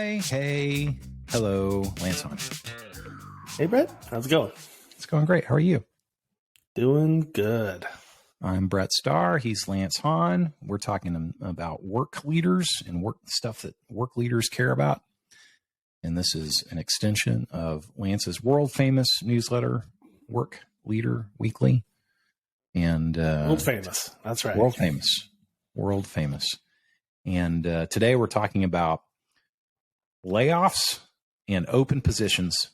Hi. Hey. Hello. Lance Hahn. Hey, Brett. How's it going? It's going great. How are you? Doing good. I'm Brett Starr. He's Lance Hahn. We're talking about work leaders and work stuff that work leaders care about. And this is an extension of Lance's world famous newsletter, Work Leader Weekly. And world famous. That's right. World famous. World famous. And today we're talking about layoffs and open positions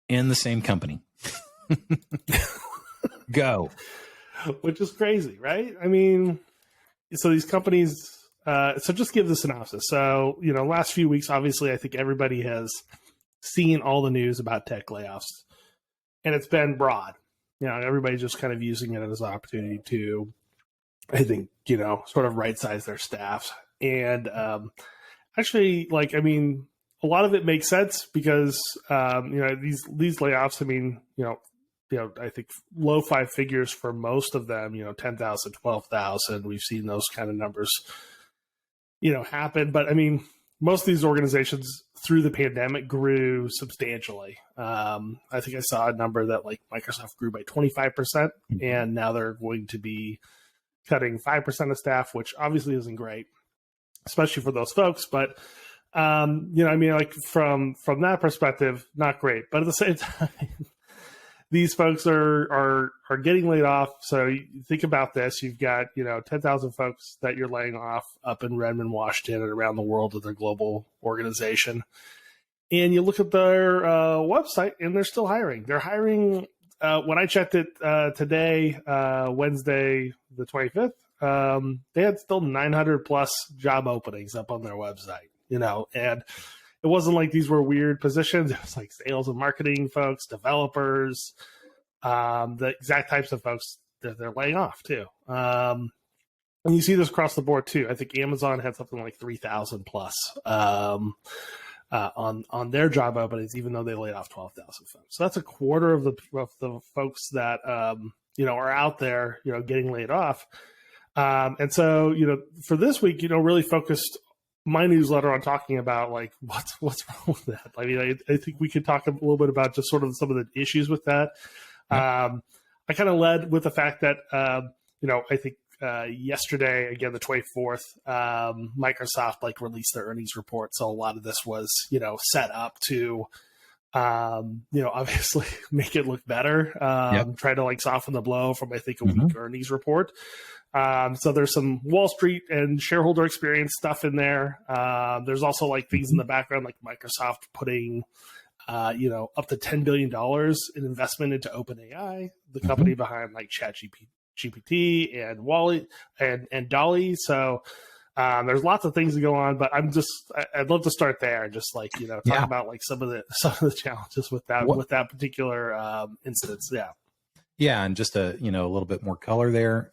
in the same company. Go. Which is crazy, right? I mean, so these companies, so just give the synopsis. So, last few weeks, obviously, I think everybody has seen all the news about tech layoffs, and it's been broad. Everybody's just kind of using it as an opportunity to, I think, sort of right size their staffs. And actually, a lot of it makes sense because, these layoffs, I think low five figures for most of them, 10,000, 12,000. We've seen those kind of numbers, happen. But most of these organizations through the pandemic grew substantially. I think I saw a number that Microsoft grew by 25%, and now they're going to be cutting 5% of staff, which obviously isn't great, especially for those folks. But from that perspective, not great. But at the same time, these folks are getting laid off. So you think about this: you've got 10,000 folks that you're laying off up in Redmond, Washington, and around the world with their global organization. And you look at their website, and they're still hiring. They're hiring. When I checked it today, Wednesday the 25th, they had still 900 plus job openings up on their website. And it wasn't like these were weird positions. It was like sales and marketing folks, developers, the exact types of folks that they're laying off too. And you see this across the board too. I think Amazon had something like 3,000 plus on their job openings, even though they laid off 12,000 folks. So that's a quarter of the folks that are out there, getting laid off. And so for this week, really focused my newsletter on talking about what's wrong with that. I think we could talk a little bit about just sort of some of the issues with that. Yeah. I kind of led with the fact that I think yesterday, again the 24th, Microsoft released their earnings report, so a lot of this was set up to obviously make it look better. Try to soften the blow from I think a weak earnings report. So there's some Wall Street and shareholder experience stuff in there. There's also things in the background, like Microsoft putting, up to $10 billion in investment into OpenAI, the company behind ChatGPT and Wally and Dolly. So there's lots of things that go on, but I'd love to start there and just talk about some of the challenges with that particular instance. Yeah. Yeah, and just a little bit more color there.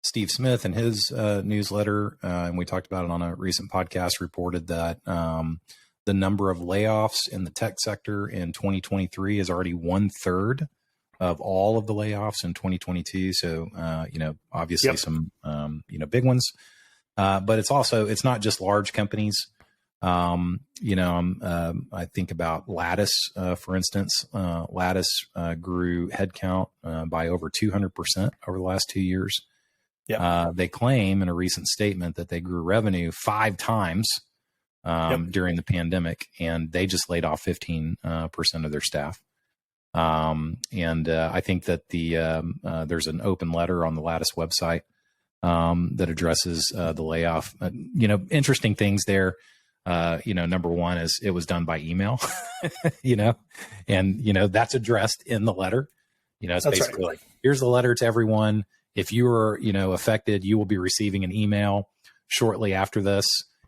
Steve Smith in his newsletter, and we talked about it on a recent podcast, reported that the number of layoffs in the tech sector in 2023 is already 1/3 of all of the layoffs in 2022. So obviously some big ones, but it's not just large companies. I think about Lattice, for instance. Lattice grew headcount by over 200% over the last 2 years. They claim in a recent statement that they grew revenue 5 times during the pandemic, and they just laid off 15% of their staff. I think that there's an open letter on the Lattice website that addresses the layoff. Interesting things there. Number one is it was done by email, and that's addressed in the letter. It's that's basically right. Here's the letter to everyone. If you are, affected, you will be receiving an email shortly after this.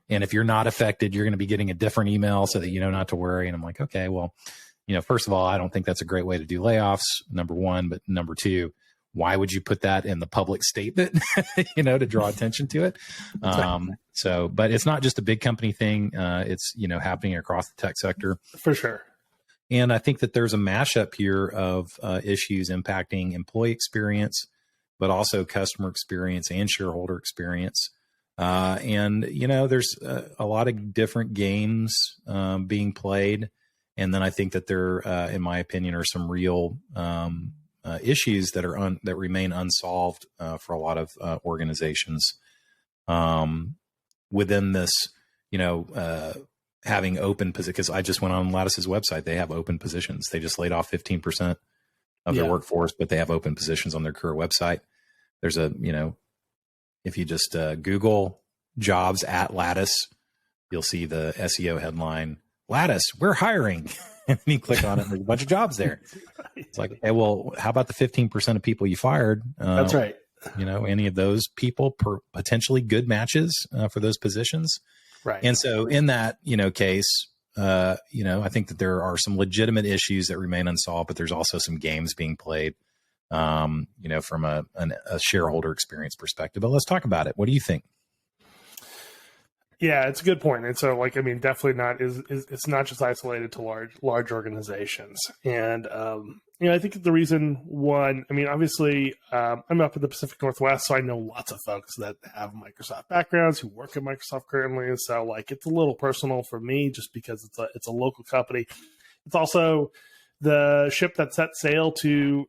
And if you're not affected, you're going to be getting a different email so that you know not to worry. And I'm like, okay, well, first of all, I don't think that's a great way to do layoffs, number one. But number two, why would you put that in the public statement, to draw attention to it? But it's not just a big company thing. It's, happening across the tech sector. For sure. And I think that there's a mashup here of issues impacting employee experience, but also customer experience and shareholder experience. And, there's a lot of different games being played. And then I think that there, in my opinion, are some real issues that that remain unsolved for a lot of organizations within this, having open positions. Because I just went on Lattice's website. They have open positions. They just laid off 15% of their workforce, but they have open positions on their career website. There's if you just Google jobs at Lattice, you'll see the SEO headline, Lattice, we're hiring. And then you click on it and there's a bunch of jobs there. It's like, hey, well, how about the 15% of people you fired? That's right. Any of those people potentially good matches for those positions. Right. And so in that, case, I think that there are some legitimate issues that remain unsolved, but there's also some games being played, from a shareholder experience perspective. But let's talk about it. What do you think? Yeah, it's a good point. And so, definitely not it's not just isolated to large organizations. And I think the reason obviously, I'm up in the Pacific Northwest, so I know lots of folks that have Microsoft backgrounds who work at Microsoft currently. And so, it's a little personal for me just because it's a local company. It's also the ship that set sail to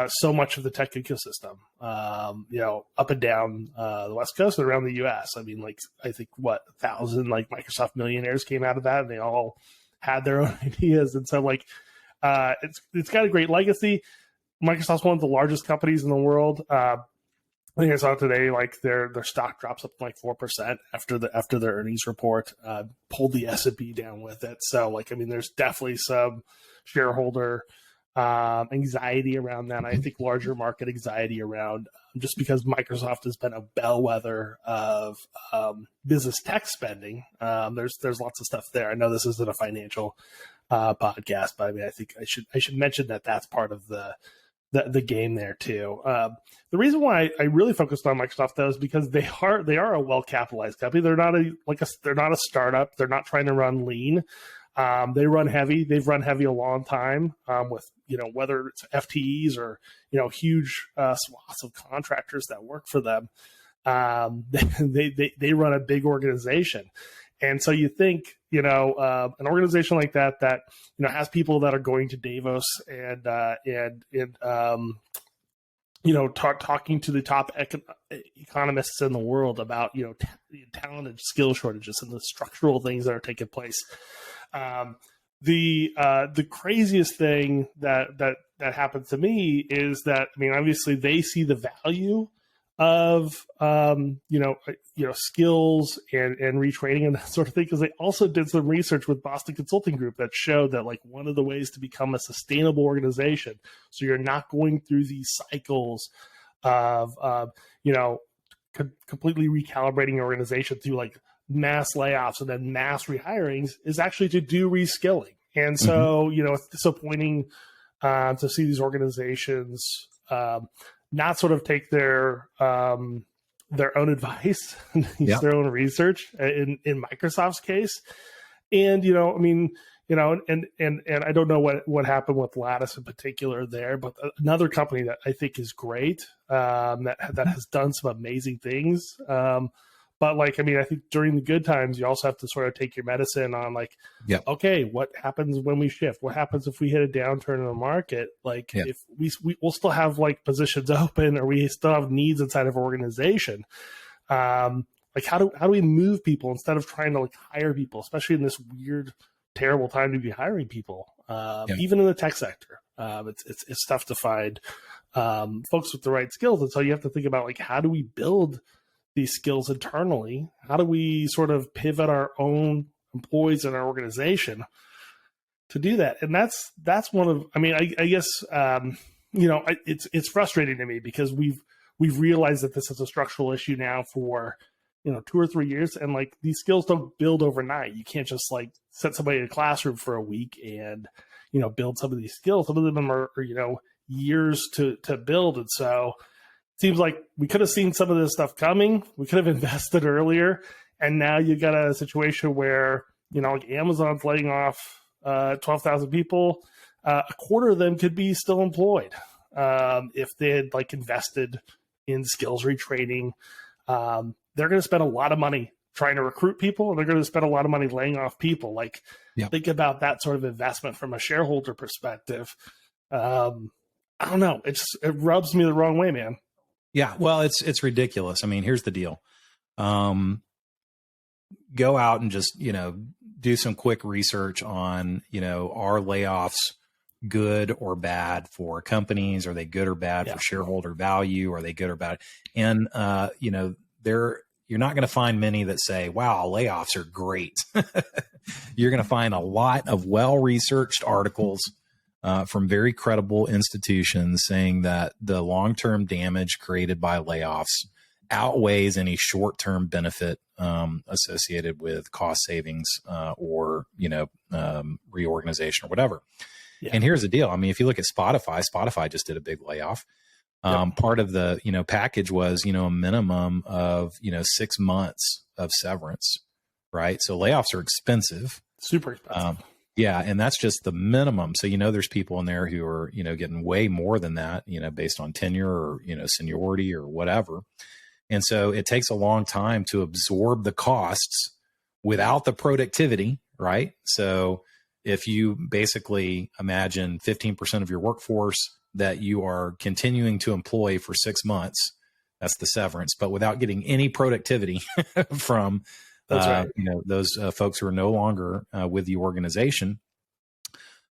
so much of the tech ecosystem, up and down the West Coast and around the U.S. I think 1,000 Microsoft millionaires came out of that, and they all had their own ideas. And so it's got a great legacy. Microsoft's one of the largest companies in the world. I think I saw today, their stock drops up 4% after their earnings report, pulled the S&P down with it. So there's definitely some shareholder anxiety around that. I think larger market anxiety around just because Microsoft has been a bellwether of business tech spending. There's lots of stuff there. I know this isn't a financial podcast, but I think I should mention that that's part of the game there too. The reason why I really focused on Microsoft though is because they are a well capitalized company. They're not a startup. They're not trying to run lean. They run heavy. They've run heavy a long time with, whether it's FTEs or, huge swaths of contractors that work for them. They run a big organization. And so you think, an organization like that, has people that are going to Davos and talking to the top economists in the world about, talent and skill shortages and the structural things that are taking place. The craziest thing that happens to me is that, obviously they see the value of, skills and retraining and that sort of thing, because they also did some research with Boston Consulting Group that showed that one of the ways to become a sustainable organization, so you're not going through these cycles of, completely recalibrating your organization through mass layoffs and then mass rehirings, is actually to do reskilling. And so, it's disappointing to see these organizations not sort of take their own advice, use their own research in Microsoft's case. And, and I don't know what happened with Lattice in particular there, but another company that I think is great, that has done some amazing things. But I think during the good times, you also have to sort of take your medicine on okay, what happens when we shift? What happens if we hit a downturn in the market? If we'll still have positions open, or we still have needs inside of our organization. How do we move people instead of trying to hire people, especially in this weird, terrible time to be hiring people, even in the tech sector. It's tough to find folks with the right skills. And so you have to think about how do we build these skills internally? How do we sort of pivot our own employees in our organization to do that? And that's one of, I guess, it's frustrating to me because we've realized that this is a structural issue now for, 2 or 3 years. And these skills don't build overnight. You can't just set somebody in a classroom for a week and, build some of these skills. Some of them are years to build. And so it seems like we could have seen some of this stuff coming. We could have invested earlier. And now you got a situation where, Amazon's laying off 12,000 people. A quarter of them could be still employed if they had invested in skills retraining. they're going to spend a lot of money trying to recruit people, and they're going to spend a lot of money laying off people. Like, think about that sort of investment from a shareholder perspective. I don't know. It rubs me the wrong way, man. Yeah. Well, it's ridiculous. I mean, here's the deal. Go out and just, do some quick research on, are layoffs good or bad for companies? Are they good or bad for shareholder value? Are they good or bad? And, you're not going to find many that say, wow, layoffs are great. You're going to find a lot of well-researched articles from very credible institutions saying that the long-term damage created by layoffs outweighs any short-term benefit associated with cost savings or, reorganization or whatever. Yeah. And here's the deal. I mean, if you look at Spotify just did a big layoff. Part of the, package was, a minimum of, 6 months of severance, right? So layoffs are expensive. Super expensive. Yeah. And that's just the minimum. So, there's people in there who are, getting way more than that, based on tenure or, seniority or whatever. And so it takes a long time to absorb the costs without the productivity, right? So if you basically imagine 15% of your workforce that you are continuing to employ for 6 months, that's the severance, but without getting any productivity from those folks who are no longer with the organization,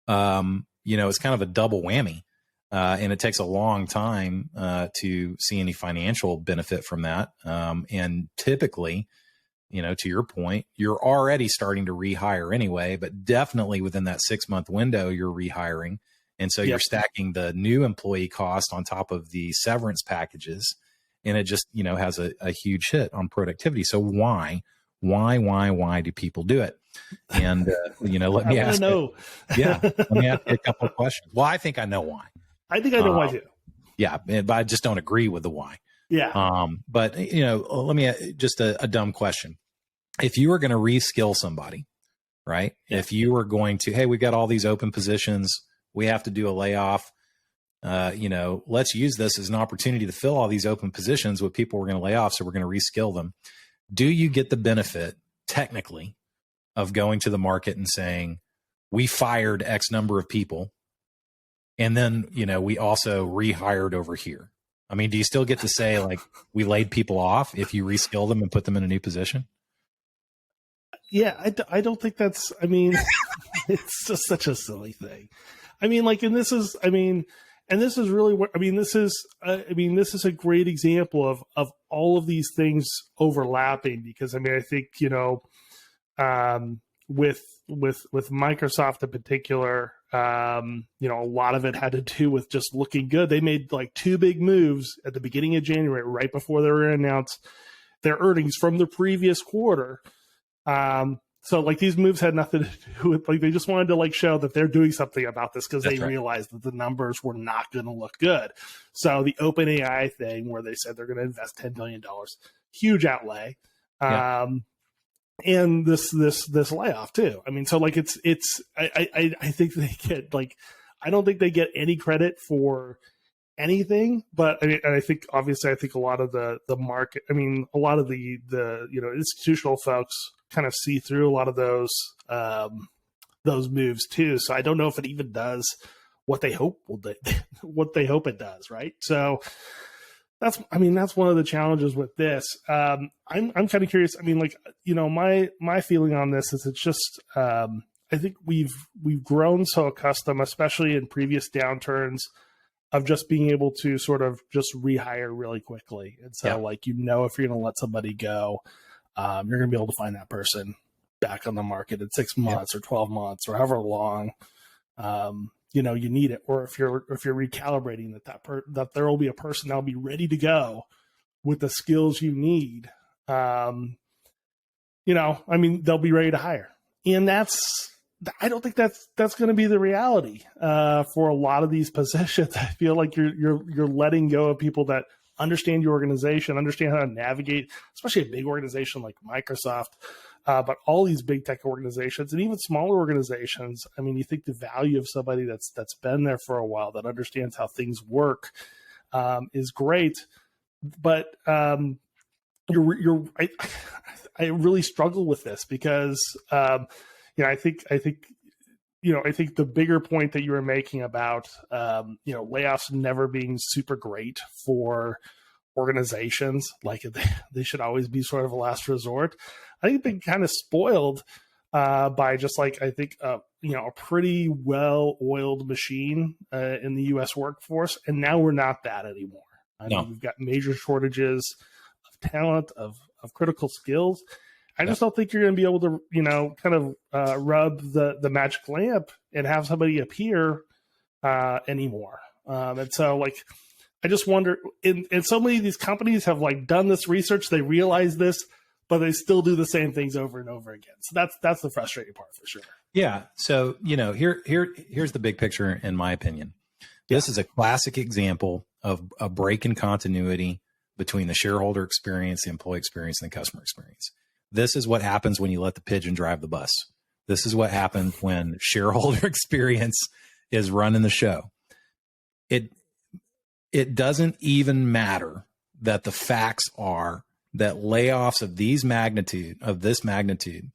it's kind of a double whammy. And it takes a long time to see any financial benefit from that. And typically, to your point, you're already starting to rehire anyway, but definitely within that 6 month window, you're rehiring. And so you're stacking the new employee cost on top of the severance packages. And it just, has a huge hit on productivity. So why do people do it? And, let me ask you a couple of questions. Well, I think I know why. I think I know why too. Yeah, but I just don't agree with the why. Yeah. But let me just a dumb question. If you were going to reskill somebody, right? Yeah. If you were going to, hey, we got all these open positions, we have to do a layoff. Let's use this as an opportunity to fill all these open positions with people we're going to lay off. So we're going to reskill them. Do you get the benefit technically of going to the market and saying, we fired X number of people, and then, we also rehired over here? I mean, do you still get to say, like, we laid people off if you reskill them and put them in a new position? Yeah, I don't think that's, it's just such a silly thing. This is really what, this is a great example of all of these things overlapping, because, I think, with Microsoft in particular, a lot of it had to do with just looking good. They made like 2 big moves at the beginning of January, right before they were going to announce their earnings from the previous quarter. So like these moves had nothing to do with, like, they just wanted to like show that they're doing something about this, because they realized that the numbers were not going to look good. So the OpenAI thing, where they said they're going to invest $10 billion, huge outlay. And this layoff too. So like I think they get, like, I don't think they get any credit for anything, but and I think obviously a lot of the market, a lot of the institutional folks kind of see through a lot of those moves too. So I don't know if it even does what they hope it does, right? So that's one of the challenges with this. I'm kind of curious. My feeling on this is it's just I think we've grown so accustomed, especially in previous downturns, of just being able to sort of just rehire really quickly. And so if you're going to let somebody go, you're going to be able to find that person back on the market in 6 months or 12 months or however long you need it. Or if you're recalibrating that there will be a person that'll be ready to go with the skills you need. They'll be ready to hire. And I don't think that's going to be the reality for a lot of these positions. I feel like you're letting go of people that understand your organization, understand how to navigate, especially a big organization like Microsoft, but all these big tech organizations and even smaller organizations. You think the value of somebody that's been there for a while, that understands how things work, is great. But I really struggle with this because, I think the bigger point that you were making about, layoffs never being super great for organizations, like they should always be sort of a last resort. I think they've been kind of spoiled by just like, I think, a pretty well-oiled machine in the U.S. workforce. And now we're not that anymore. I mean, we've got major shortages of talent, of critical skills. I just don't think you're going to be able to, kind of rub the magic lamp and have somebody appear anymore. And so, like, I just wonder, and so many of these companies have like done this research, they realize this, but they still do the same things over and over again. So that's the frustrating part for sure. Yeah. So, here's the big picture, in my opinion. This is a classic example of a break in continuity between the shareholder experience, the employee experience, and the customer experience. This is what happens when you let the pigeon drive the bus. This is what happens when shareholder experience is running the show. It doesn't even matter that the facts are that layoffs of this magnitude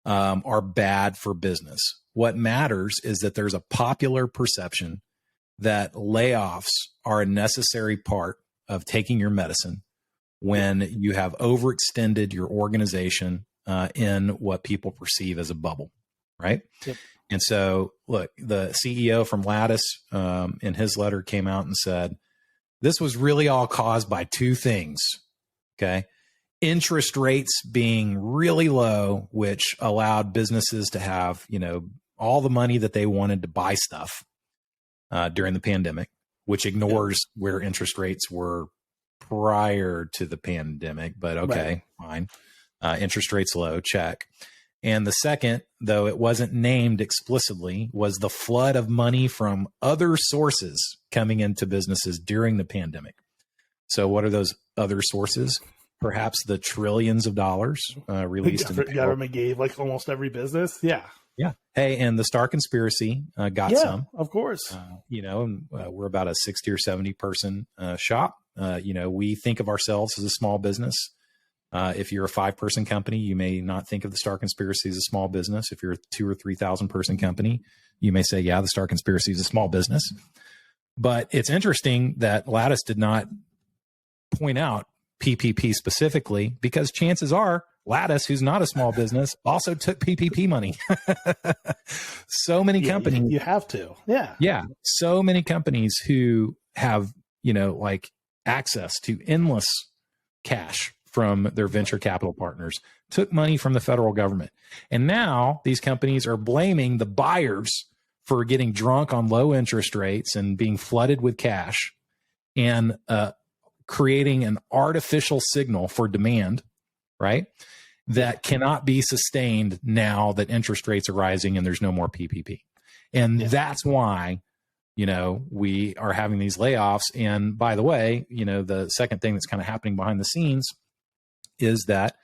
are bad for business. What matters is that there's a popular perception that layoffs are a necessary part of taking your medicine when you have overextended your organization in what people perceive as a bubble, right? Yep. And so, look, the CEO from Lattice in his letter came out and said, this was really all caused by two things, okay? Interest rates being really low, which allowed businesses to have, all the money that they wanted to buy stuff during the pandemic, which ignores where interest rates were prior to the pandemic, but okay, fine. Interest rates low, check. And the second, though it wasn't named explicitly, was the flood of money from other sources coming into businesses during the pandemic. So what are those other sources? Perhaps the trillions of dollars released. The government gave like almost every business. Yeah. Yeah. Hey, and the Star Conspiracy got some. Of course. We're about a 60 or 70 person shop. We think of ourselves as a small business. If you're a 5-person company, you may not think of the Star Conspiracy as a small business. If you're a 2,000 or 3,000 person company, you may say, yeah, the Star Conspiracy is a small business. But it's interesting that Lattice did not point out PPP specifically, because chances are Lattice, who's not a small business, also took PPP money. So many companies. You have to. Yeah. Yeah. So many companies who have, access to endless cash from their venture capital partners took money from the federal government. And now these companies are blaming the buyers for getting drunk on low interest rates and being flooded with cash and creating an artificial signal for demand, right? That cannot be sustained now that interest rates are rising and there's no more PPP. And that's why, we are having these layoffs. And by the way, the second thing that's kind of happening behind the scenes is that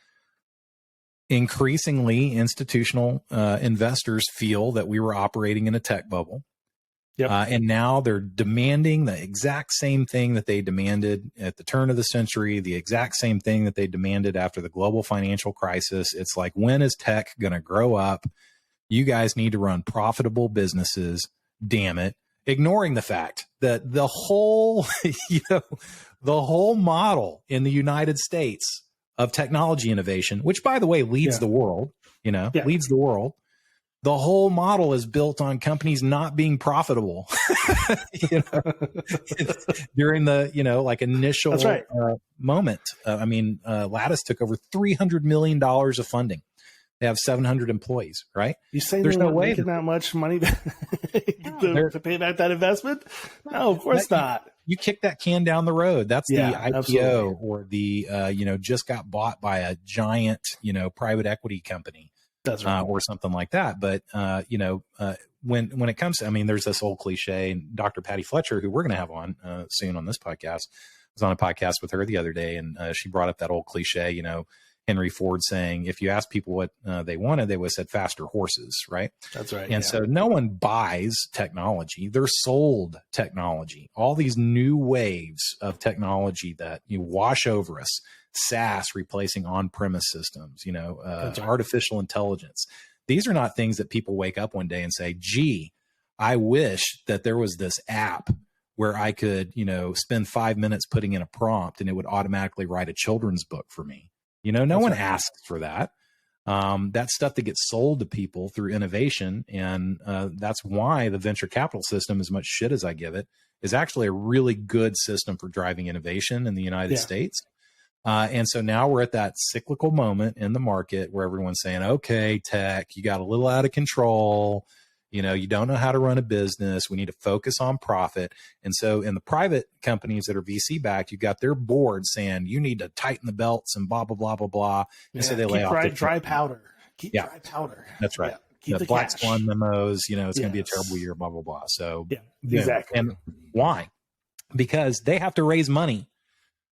increasingly institutional investors feel that we were operating in a tech bubble. Yep. And now they're demanding the exact same thing that they demanded at the turn of the century, the exact same thing that they demanded after the global financial crisis. It's like, when is tech going to grow up? You guys need to run profitable businesses, damn it. Ignoring the fact that the whole, the whole model in the United States of technology innovation, which by the way leads the world, leads the world. The whole model is built on companies not being profitable during the, initial moment. Lattice took over $300 million of funding. They have 700 employees, right? You saying there's no way making that much money to pay back that investment? No, of course not. You kick that can down the road. That's the IPO absolutely. Or the, just got bought by a giant, private equity company. That's right. Or something like that. But, when it comes to, there's this old cliche, and Dr. Patty Fletcher, who we're going to have on soon on this podcast, was on a podcast with her the other day. And she brought up that old cliche, Henry Ford saying, if you ask people what they wanted, they would have said faster horses, right? That's right. And so no one buys technology. They're sold technology. All these new waves of technology that you wash over us, SaaS replacing on-premise systems, Right. artificial intelligence. These are not things that people wake up one day and say, gee, I wish that there was this app where I could, spend 5 minutes putting in a prompt and it would automatically write a children's book for me. No one asks for that. That's stuff that gets sold to people through innovation. And that's why the venture capital system, as much shit as I give it, is actually a really good system for driving innovation in the United States. And so now we're at that cyclical moment in the market where everyone's saying, okay, tech, you got a little out of control. You don't know how to run a business. We need to focus on profit. And so in the private companies that are VC backed, you got their board saying you need to tighten the belts and blah, blah, blah, blah, blah. And so they lay off dry powder. Keep dry powder. That's right. Keep the Black cash. Swan memos, it's going to be a terrible year, blah, blah, blah. So exactly. And why? Because they have to raise money.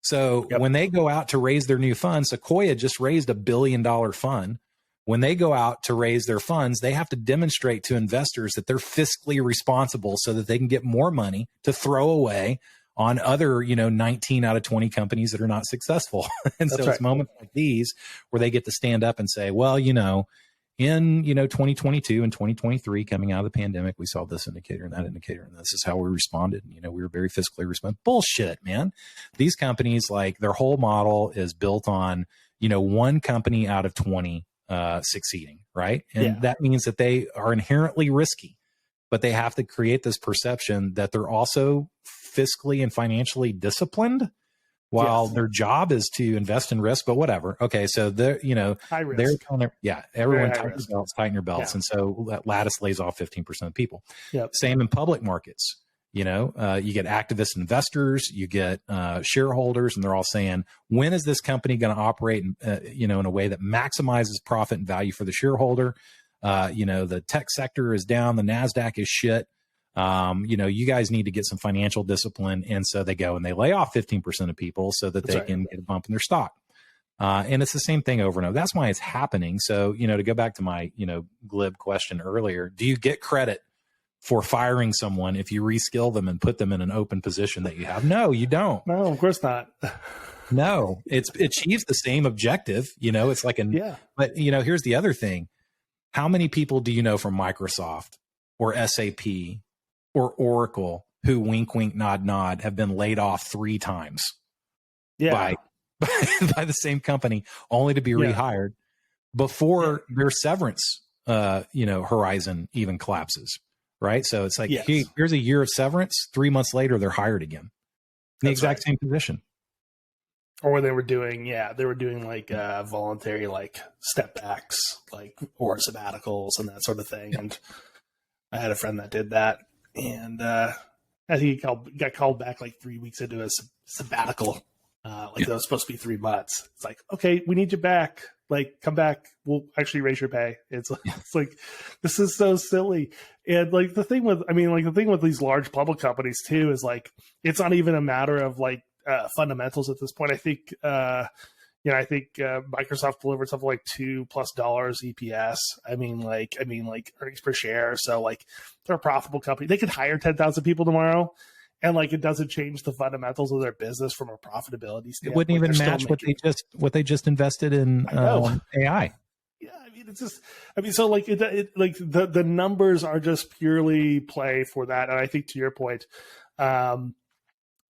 So when they go out to raise their new fund, Sequoia just raised $1 billion fund. When they go out to raise their funds, they have to demonstrate to investors that they're fiscally responsible so that they can get more money to throw away on other, 19 out of 20 companies that are not successful. And so it's moments like these where they get to stand up and say, well, in 2022 and 2023, coming out of the pandemic, we saw this indicator and that indicator, and this is how we responded. We were very fiscally responsible. Bullshit, man. These companies, like, their whole model is built on, one company out of 20 succeeding, right? And that means that they are inherently risky, but they have to create this perception that they're also fiscally and financially disciplined while their job is to invest in risk, but whatever. Okay. So they're, high risk. They're kind of, everyone tighten your belts. And so Lattice lays off 15% of people. Same in public markets. You get activist investors, you get shareholders, and they're all saying, when is this company going to operate in a way that maximizes profit and value for the shareholder? The tech sector is down, the NASDAQ is shit. You guys need to get some financial discipline. And so they go and they lay off 15% of people so that they can get a bump in their stock. And it's the same thing over and over. That's why it's happening. So, to go back to my, glib question earlier, do you get credit for firing someone if you reskill them and put them in an open position that you have? No, you don't. No, of course not. No, it achieves the same objective. It's like but here's the other thing. How many people do you know from Microsoft or SAP or Oracle who wink, wink, nod, nod have been laid off 3 times by the same company only to be rehired before their severance, horizon even collapses? Right. So it's like, hey, here's a year of severance. 3 months later, they're hired again in the exact same position. Or when they were doing like voluntary, like step backs, or sabbaticals and that sort of thing. And I had a friend that did that. And I think he got called back like 3 weeks into a sabbatical. That was supposed to be 3 months. It's like, okay, we need you back. Come back. We'll actually raise your pay. It's like, this is so silly. And the thing with these large public companies too, is it's not even a matter of fundamentals at this point. I think, Microsoft delivered something like $2+ EPS. Earnings per share. So they're a profitable company. They could hire 10,000 people tomorrow. And it doesn't change the fundamentals of their business from a profitability standpoint. It wouldn't even match what they just invested in AI. Yeah, it's just, so the numbers are just purely play for that. And I think to your point,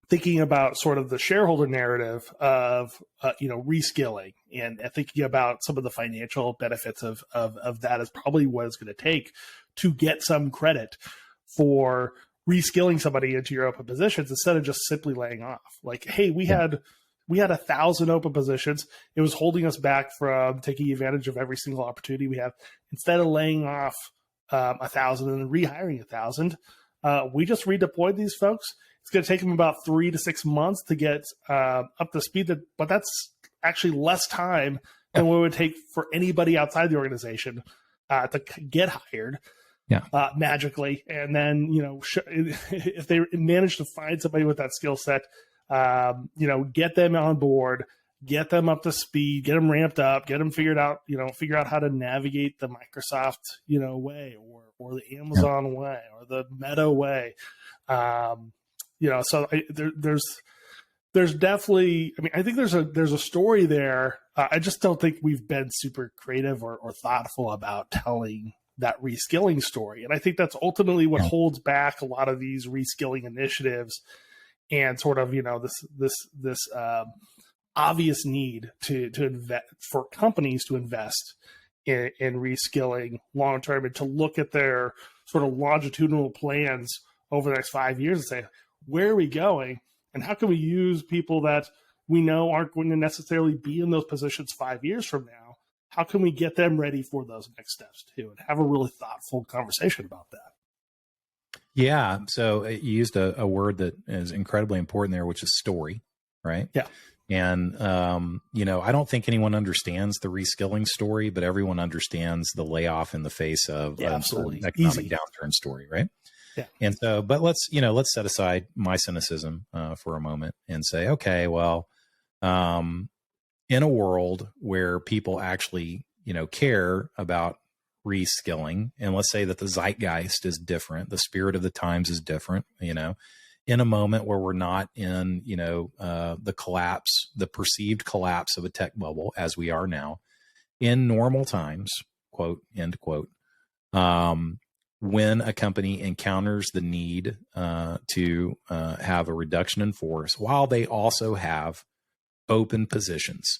thinking about sort of the shareholder narrative of reskilling and thinking about some of the financial benefits of that is probably what it's going to take to get some credit for reskilling somebody into your open positions instead of just simply laying off. Hey, we had 1,000 open positions. It was holding us back from taking advantage of every single opportunity we have. Instead of laying off 1,000 and then rehiring 1,000, we just redeployed these folks. It's going to take them about 3 to 6 months to get up to speed. But that's actually less time than what it would take for anybody outside the organization to get hired. Magically. And then, if they manage to find somebody with that skill set, get them on board, get them up to speed, get them ramped up, get them figure out how to navigate the Microsoft, way or the Amazon way or the Meta way. So there's there's definitely, I mean, I think there's a story there. I just don't think we've been super creative or thoughtful about telling that reskilling story. And I think that's ultimately what holds back a lot of these reskilling initiatives and sort of, this obvious need to invest, for companies to invest in reskilling long term, and to look at their sort of longitudinal plans over the next 5 years and say, where are we going? And how can we use people that we know aren't going to necessarily be in those positions 5 years from now? How can we get them ready for those next steps too, and have a really thoughtful conversation about that? Yeah. So you used a word that is incredibly important there, which is story, right? Yeah. And, I don't think anyone understands the reskilling story, but everyone understands the layoff in the face of absolutely an economic downturn story, right? Yeah. And so, but let's set aside my cynicism for a moment and say, okay, well, in a world where people actually, care about reskilling, and let's say that the zeitgeist is different, the spirit of the times is different, in a moment where we're not in, the perceived collapse of a tech bubble as we are now, in normal times, quote, end quote, when a company encounters the need to have a reduction in force while they also have open positions.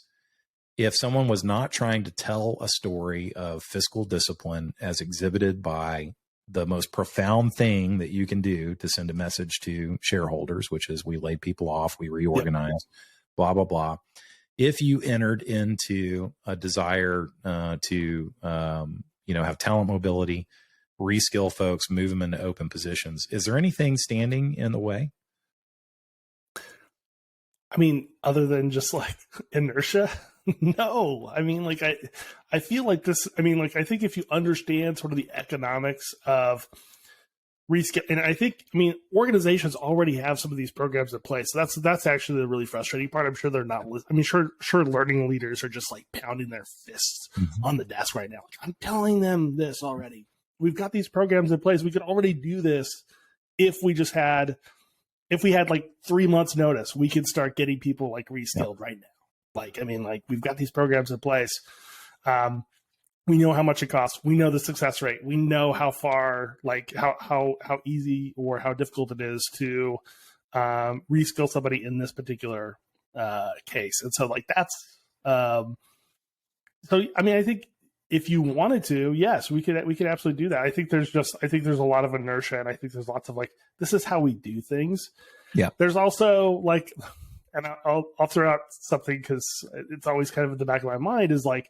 If someone was not trying to tell a story of fiscal discipline as exhibited by the most profound thing that you can do to send a message to shareholders, which is we laid people off, we reorganized, blah, blah, blah. If you entered into a desire to, have talent mobility, reskill folks, move them into open positions, is there anything standing in the way? I mean, other than just like inertia, no. I mean, like I feel like this. I mean, like I think if you understand sort of the economics of reskill, and I organizations already have some of these programs in place. So that's actually the really frustrating part. I'm sure they're not. I mean, sure, learning leaders are just like pounding their fists on the desk right now. Like, I'm telling them this already. We've got these programs in place. We could already do this if we had like 3 months notice. We could start getting people like reskilled right now. Like, I mean, like we've got these programs in place. We know how much it costs. We know the success rate. We know how far, like how easy or how difficult it is to reskill somebody in this particular case. And so like that's, so, I mean, I think if you wanted to, yes, we could absolutely do that. I think there's a lot of inertia, and I think there's lots of like, this is how we do things. Yeah. There's also like, and I'll throw out something because it's always kind of in the back of my mind, is like,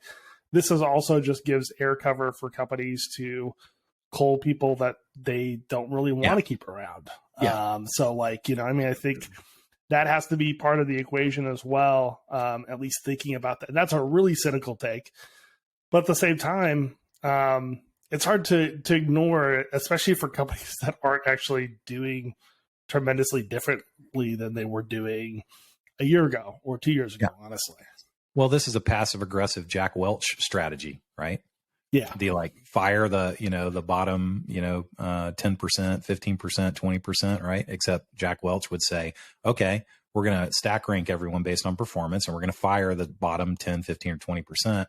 this is also just gives air cover for companies to cull people that they don't really want to keep around. Yeah. So like, I mean, I think that has to be part of the equation as well. At least thinking about that. And that's a really cynical take. But at the same time, it's hard to ignore, especially for companies that aren't actually doing tremendously differently than they were doing a year ago or 2 years ago, honestly. Well, this is a passive aggressive Jack Welch strategy, right? Yeah. The like fire the bottom, 10%, 15%, 20%, right? Except Jack Welch would say, okay, we're going to stack rank everyone based on performance, and we're going to fire the bottom 10, 15, or 20%.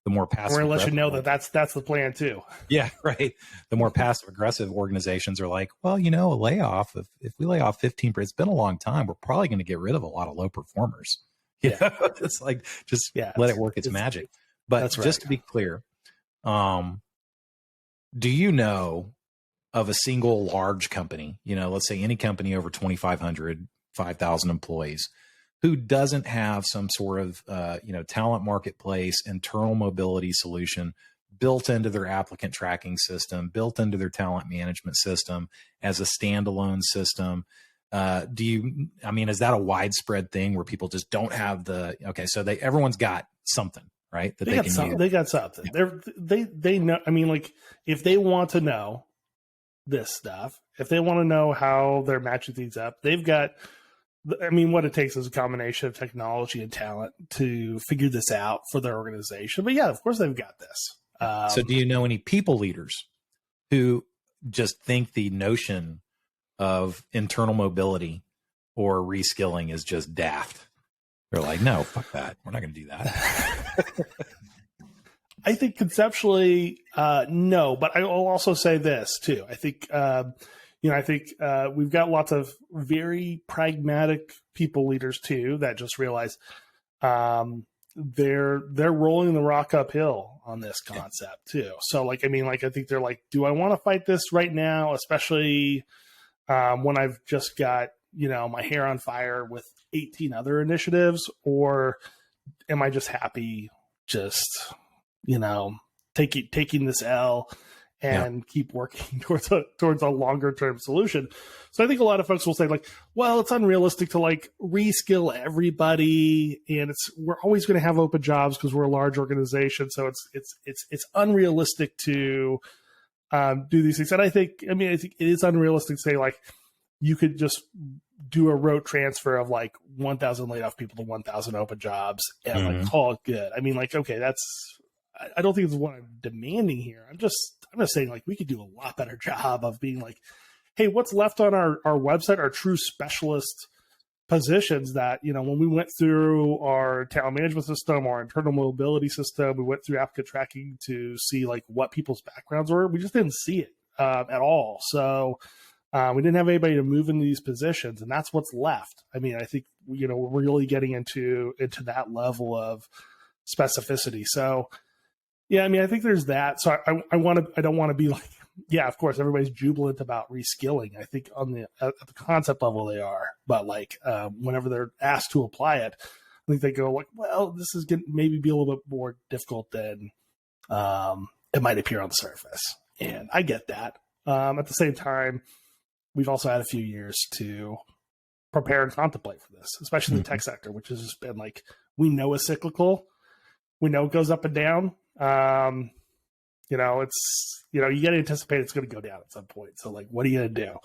The more passive, we're going to let you know that's the plan too. Yeah, right. The more passive aggressive organizations are like, well, a layoff, if we lay off 15%, it's been a long time, we're probably going to get rid of a lot of low performers. Yeah. It's like, just let it work its magic. But just to be clear, do you know of a single large company, let's say any company over 2,500, 5,000 employees, who doesn't have some sort of, talent marketplace, internal mobility solution built into their applicant tracking system, built into their talent management system as a standalone system? Is that a widespread thing where people just don't have so everyone's got something, right? That they can use. They got something. Yeah. They know. I mean, like if they want to know this stuff, if they want to know how they're matching things up, they've got. I mean, what it takes is a combination of technology and talent to figure this out for their organization. But yeah, of course they've got this. So do you know any people leaders who just think the notion of internal mobility or reskilling is just daft. They're like, no, fuck that. We're not going to do that. I think conceptually, no, but I will also say this too. I think, we've got lots of very pragmatic people leaders too that just realize they're rolling the rock uphill on this concept too. So like, I think they're like, do I want to fight this right now? Especially when I've just got, my hair on fire with 18 other initiatives, or am I just happy taking this L and keep working towards a longer term solution. So I think a lot of folks will say like, well, it's unrealistic to like reskill everybody, and we're always going to have open jobs because we're a large organization. So it's unrealistic to do these things. And I think it is unrealistic to say like you could just do a rote transfer of like 1,000 laid off people to 1,000 open jobs and like call it good. Okay, I don't think it's what I'm demanding here. I'm just saying like we could do a lot better job of being like, hey, what's left on our website are true specialist positions that, when we went through our talent management system, our internal mobility system, we went through applicant tracking to see like what people's backgrounds were. We just didn't see it at all. So we didn't have anybody to move into these positions, and that's what's left. I think, we're really getting into that level of specificity. So, yeah, I think there's that. So I don't want to be like, yeah, of course, everybody's jubilant about reskilling. I think at the concept level they are, but like whenever they're asked to apply it, I think they go like, well, this is going to maybe be a little bit more difficult than it might appear on the surface. And I get that. At the same time, we've also had a few years to prepare and contemplate for this, especially in the tech sector, which has just been like, we know it's cyclical. We know it goes up and down. You got to anticipate it's going to go down at some point. So like, what are you going to do?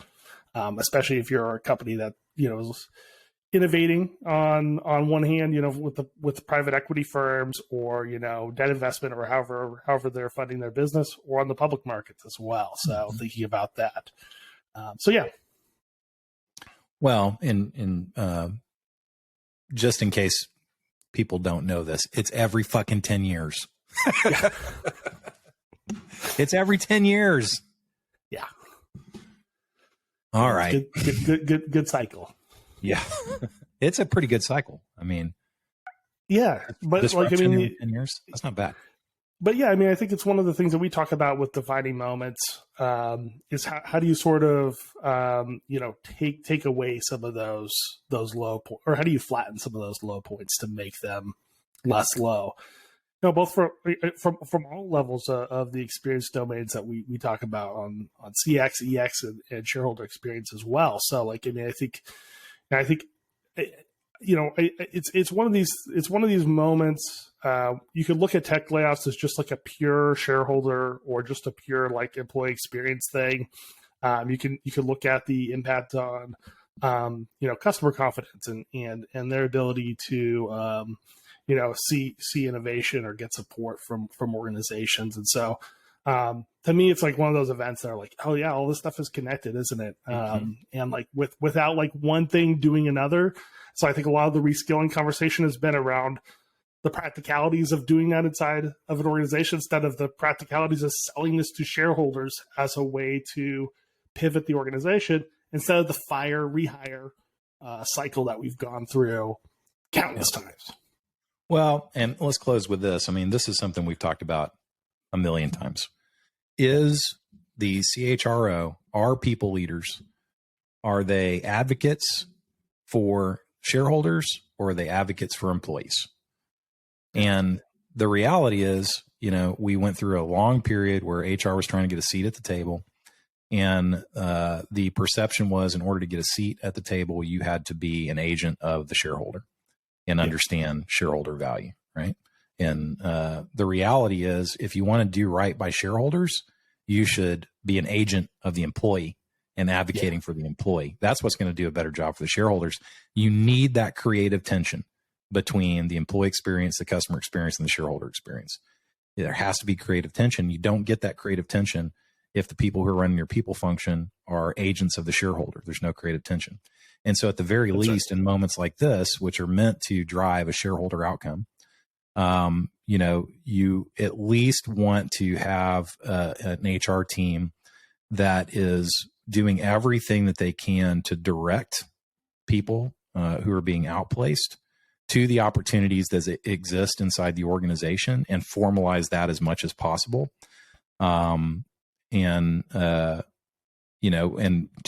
Especially if you're a company that, is innovating on one hand, with the private equity firms or, debt investment or however they're funding their business, or on the public markets as well. So thinking about that. Yeah. Well, in just in case people don't know this, it's every fucking 10 years. It's every 10 years. Yeah. All right. Good cycle. Yeah. It's a pretty good cycle. Yeah, but like, 10 years, that's not bad. But yeah, I think it's one of the things that we talk about with defining moments, is how do you sort of, take away some of those low points, or how do you flatten some of those low points to make them less low? Both from all levels of the experience domains that we talk about on CX, EX, and shareholder experience as well. So like, I think it's one of these moments. You could look at tech layoffs as just like a pure shareholder or just a pure like employee experience thing. You can look at the impact on customer confidence and their ability to see innovation or get support from organizations. And so to me, it's like one of those events that are like, oh yeah, all this stuff is connected, isn't it? And like without like one thing doing another. So I think a lot of the reskilling conversation has been around the practicalities of doing that inside of an organization instead of the practicalities of selling this to shareholders as a way to pivot the organization instead of the fire-rehire cycle that we've gone through countless times. Well, and let's close with this. This is something we've talked about a million times. Is the CHRO, are people leaders, are they advocates for shareholders, or are they advocates for employees? And the reality is, we went through a long period where HR was trying to get a seat at the table. And the perception was, in order to get a seat at the table, you had to be an agent of the shareholder and understand shareholder value, right? And the reality is, if you want to do right by shareholders, you should be an agent of the employee and advocating for the employee. That's what's going to do a better job for the shareholders. You need that creative tension between the employee experience, the customer experience, and the shareholder experience. There has to be creative tension. You don't get that creative tension if the people who are running your people function are agents of the shareholder. There's no creative tension. And so at the very least, in moments like this, which are meant to drive a shareholder outcome, you at least want to have an HR team that is doing everything that they can to direct people who are being outplaced to the opportunities that exist inside the organization and formalize that as much as possible. And to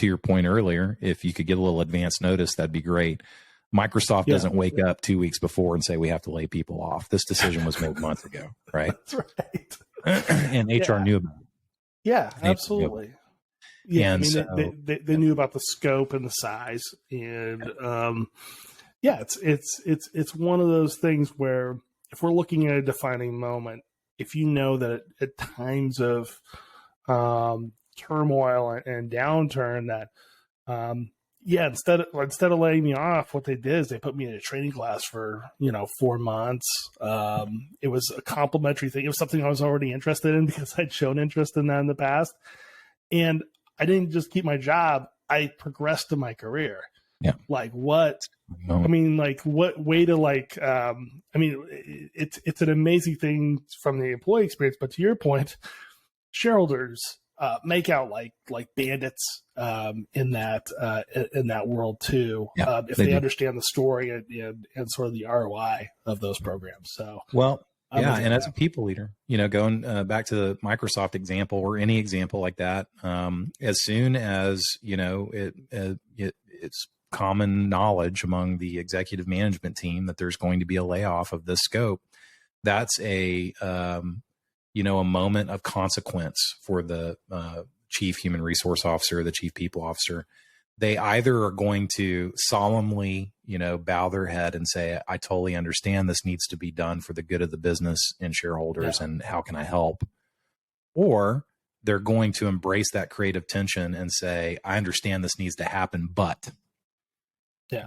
your point earlier, if you could get a little advance notice, that'd be great. Microsoft doesn't wake up 2 weeks before and say, we have to lay people off. This decision was made months ago, right? That's right. And HR knew about it. Yeah, absolutely. Yeah, and they knew about the scope and the size, and it's one of those things where if we're looking at a defining moment, if you know that at times of turmoil and downturn, that instead of laying me off, what they did is they put me in a training class for 4 months. It was a complimentary thing. It was something I was already interested in because I'd shown interest in that in the past, and I didn't just keep my job. I progressed in my career. Yeah. Like what? I mean, like what way to it's an amazing thing from the employee experience, but to your point, shareholders make out like bandits in that world too. Yeah, if they understand the story and sort of the ROI of those programs. So and as a people leader, going back to the Microsoft example or any example like that, as soon as it's common knowledge among the executive management team that there's going to be a layoff of this scope, that's a moment of consequence for the chief human resource officer, the chief people officer. They either are going to solemnly, bow their head and say, I totally understand this needs to be done for the good of the business and shareholders, and how can I help? Or they're going to embrace that creative tension and say, I understand this needs to happen, but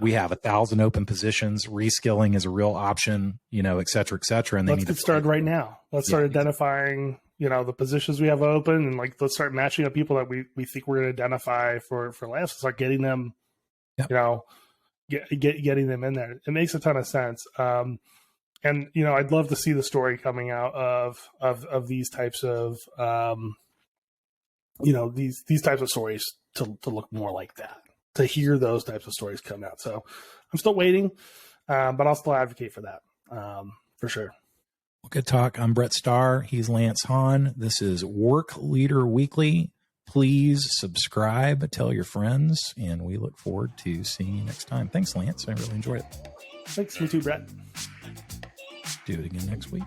we have 1,000 open positions. Reskilling is a real option, et cetera, et cetera. And let's get started right now. Let's start identifying, the positions we have open, and let's start matching up people that we think we're going to identify for layoffs. Start getting them, getting them in there. It makes a ton of sense. And I'd love to see the story coming out of these types of, these types of stories to look more like that. To hear those types of stories come out. So I'm still waiting, but I'll still advocate for that for sure. Well, good talk. I'm Brett Starr. He's Lance Hahn. This is Work Leader Weekly. Please subscribe, tell your friends, and we look forward to seeing you next time. Thanks, Lance. I really enjoyed it. Thanks. Me too, Brett. Do it again next week.